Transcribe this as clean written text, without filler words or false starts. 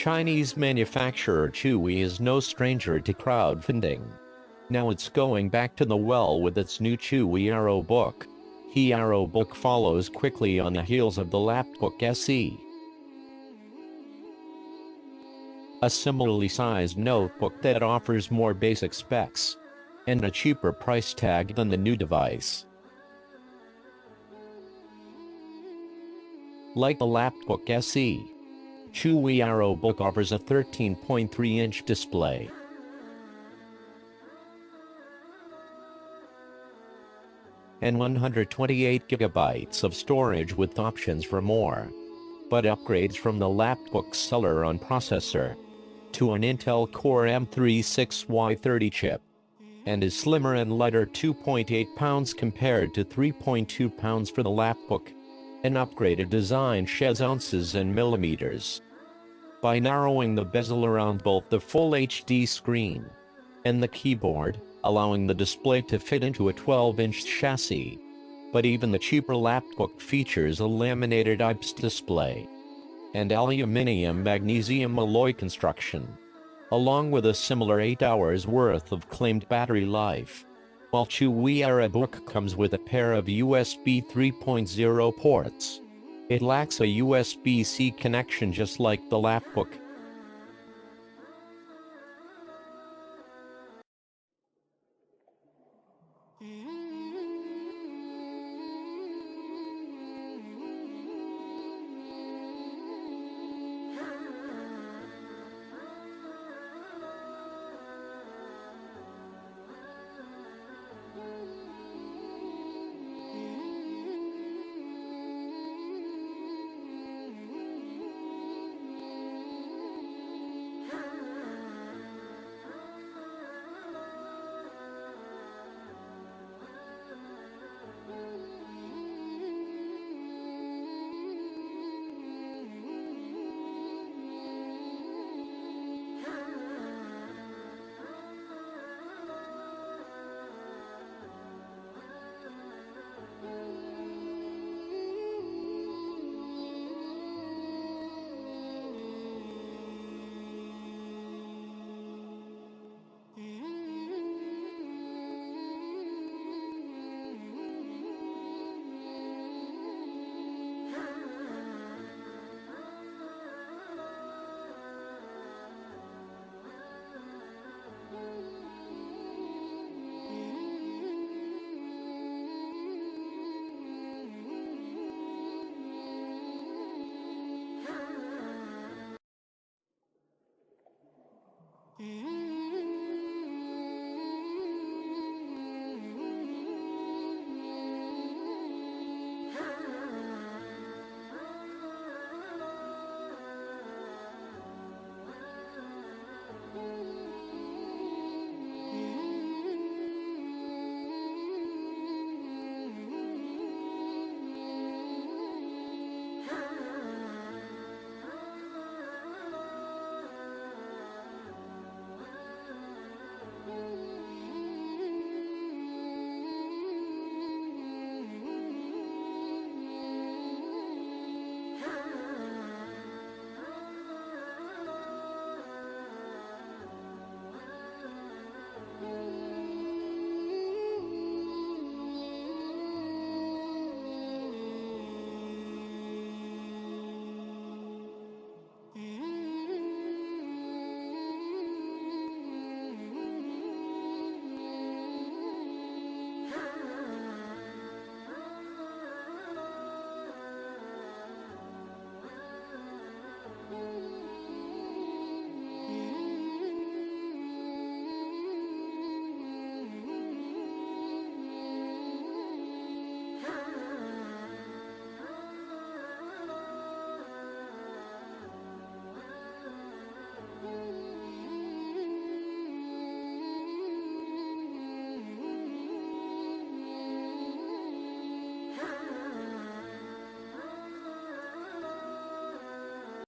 Chinese manufacturer CHUWI is no stranger to crowdfunding. Now it's going back to the well with its new CHUWI AeroBook. The AeroBook follows quickly on the heels of the Lapbook SE, a similarly sized notebook that offers more basic specs and a cheaper price tag than the new device. Like the Lapbook SE, CHUWI AeroBook offers a 13.3-inch display and 128 GB of storage with options for more, but upgrades from the Lapbook's Celeron processor to an Intel Core M3 chip, and is slimmer and lighter 2.8 pounds compared to 3.2 pounds for the Lapbook. An upgraded design sheds ounces and millimeters by narrowing the bezel around both the full HD screen and the keyboard, allowing the display to fit into a 12-inch chassis. But even the cheaper Lapbook features a laminated IPS display and aluminium magnesium alloy construction, along with a similar 8 hours worth of claimed battery life. While CHUWI AeroBook comes with a pair of USB 3.0 ports, it lacks a USB-C connection just like the Lapbook.